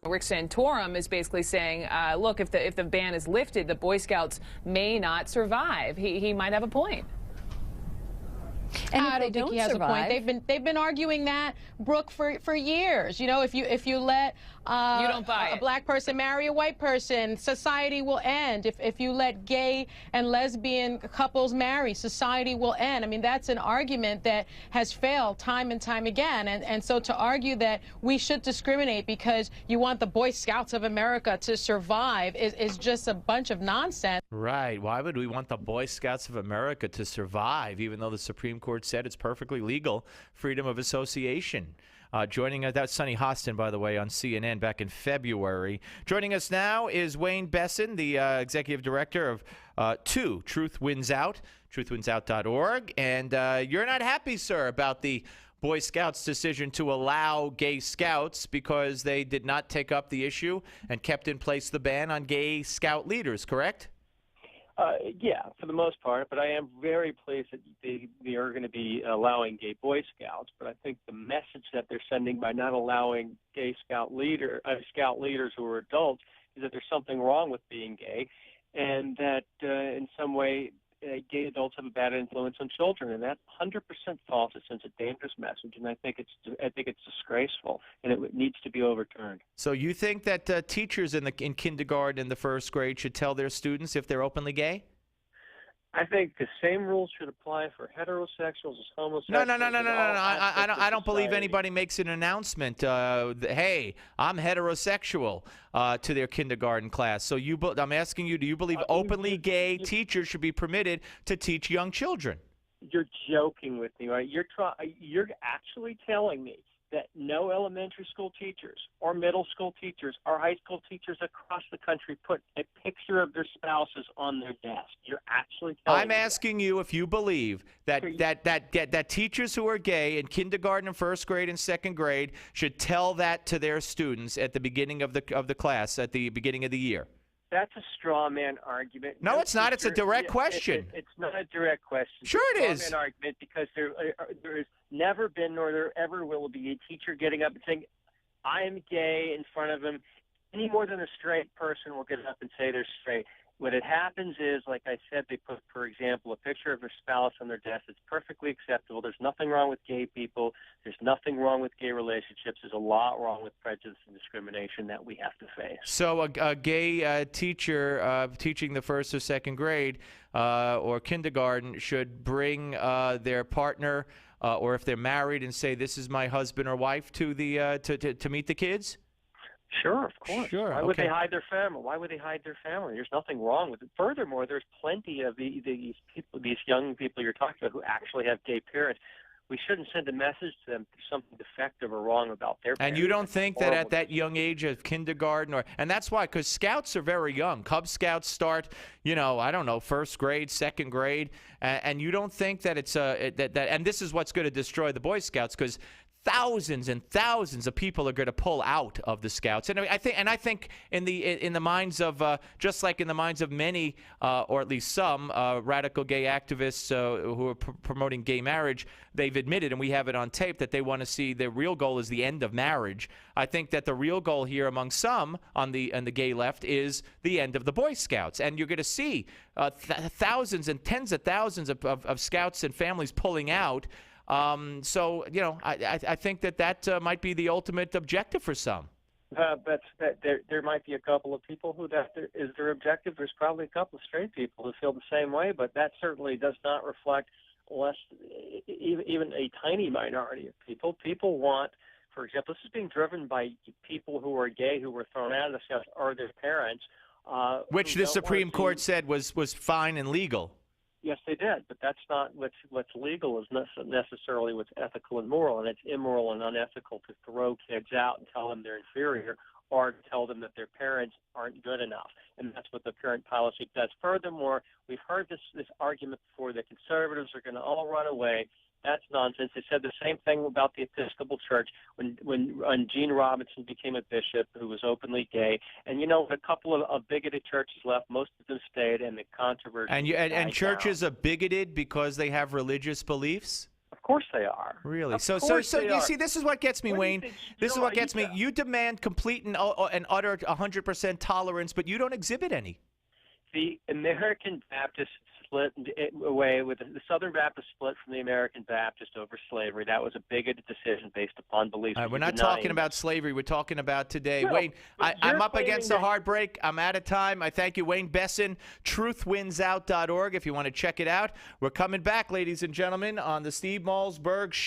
Rick Santorum is basically saying, look, if the ban is lifted, the Boy Scouts may not survive. He might have a point. And I don't think he has a point. They've been arguing that, Brooke, for years. You know, if you let you don't buy a black person marry a white person, society will end. If you let gay and lesbian couples marry, society will end. I mean, that's an argument that has failed time and time again. And so to argue that we should discriminate because you want the Boy Scouts of America to survive is just a bunch of nonsense. Right. Why would we want the Boy Scouts of America to survive, even though the Supreme Court said it's perfectly legal, freedom of association? Joining us, that's Sunny Hostin, by the way, on CNN back in February. Joining us now is Wayne Besen, the executive director of Truth Wins Out, truthwinsout.org. And you're not happy, sir, about the Boy Scouts' decision to allow gay scouts because they did not take up the issue and kept in place the ban on gay scout leaders, correct? Yeah, for the most part, but I am very pleased that they are going to be allowing gay Boy Scouts. But I think the message that they're sending by not allowing gay scout leaders who are adults is that there's something wrong with being gay, and that in some way gay adults have a bad influence on children, and that's 100% false. It sends a dangerous message, and I think it's disgraceful, and it needs to be overturned. So you think that teachers in kindergarten and the first grade should tell their students if they're openly gay? I think the same rules should apply for heterosexuals as homosexuals. No. I don't believe anybody makes an announcement. Hey, I'm heterosexual to their kindergarten class. So I'm asking you, do you believe openly gay teachers should be permitted to teach young children? You're joking with me, right? You're actually telling me that no elementary school teachers or middle school teachers or high school teachers across the country put a picture of their spouses on their desk. You're actually telling I'm asking you if you believe that teachers who are gay in kindergarten and first grade and second grade should tell that to their students at the beginning of the class, at the beginning of the year. That's a straw man argument. No, it's not. It's a direct question. It's not a direct question. Sure it is. It's a straw man argument because there has never been nor there ever will be a teacher getting up and saying, I'm gay in front of him, any more than a straight person will get up and say they're straight. What it happens is, like I said, they put, for example, a picture of their spouse on their desk. It's perfectly acceptable. There's nothing wrong with gay people. There's nothing wrong with gay relationships. There's a lot wrong with prejudice and discrimination that we have to face. So a gay teacher teaching the first or second grade or kindergarten should bring their partner or if they're married and say, this is my husband or wife to meet the kids? Sure, of course. Sure. Why would they hide their family? Why would they hide their family? There's nothing wrong with it. Furthermore, there's plenty of these people, these young people you're talking about who actually have gay parents. We shouldn't send a message to them there's something defective or wrong about their parents. And you don't think that at that young age of kindergarten and that's why, because scouts are very young. Cub Scouts start, I don't know, first grade, second grade, and you don't think that it's and this is what's going to destroy the Boy Scouts, because thousands and thousands of people are going to pull out of the Scouts, and I think in the minds of just like in the minds of many or at least some radical gay activists who are promoting gay marriage, they've admitted, and we have it on tape, that they want to see their real goal is the end of marriage. I think that the real goal here among some on the gay left is the end of the Boy Scouts, and you're going to see thousands and tens of thousands of Scouts and families pulling out. So, I think that might be the ultimate objective for some. There might be a couple of people who that is their objective. There's probably a couple of straight people who feel the same way, but that certainly does not reflect even a tiny minority of people. People want, for example, this is being driven by people who are gay who were thrown out of the Scouts or their parents. Which the Supreme Court said was fine and legal. Yes, they did, but that's not what's legal is necessarily what's ethical and moral, and it's immoral and unethical to throw kids out and tell them they're inferior or to tell them that their parents aren't good enough, and that's what the current policy does. Furthermore, we've heard this argument before that conservatives are going to all run away. That's nonsense. They said the same thing about the Episcopal Church when Gene Robinson became a bishop who was openly gay. And a couple of bigoted churches left. Most of them stayed, and the controversy. And churches are bigoted because they have religious beliefs? Of course they are. Really? Of So course they you are. see, this is what gets me, What do you Wayne. think? This is what gets me. Yeah. You demand complete and utter 100% tolerance, but you don't exhibit any. The American Baptists split away with the Southern Baptists split from the American Baptists over slavery. That was a bigoted decision based upon beliefs. We're not talking about slavery. We're talking about today. No, Wayne, but I'm you're up against the claiming that- hard break. I'm out of time. I thank you, Wayne Besen, truthwinsout.org if you want to check it out. We're coming back, ladies and gentlemen, on the Steve Malzberg Show.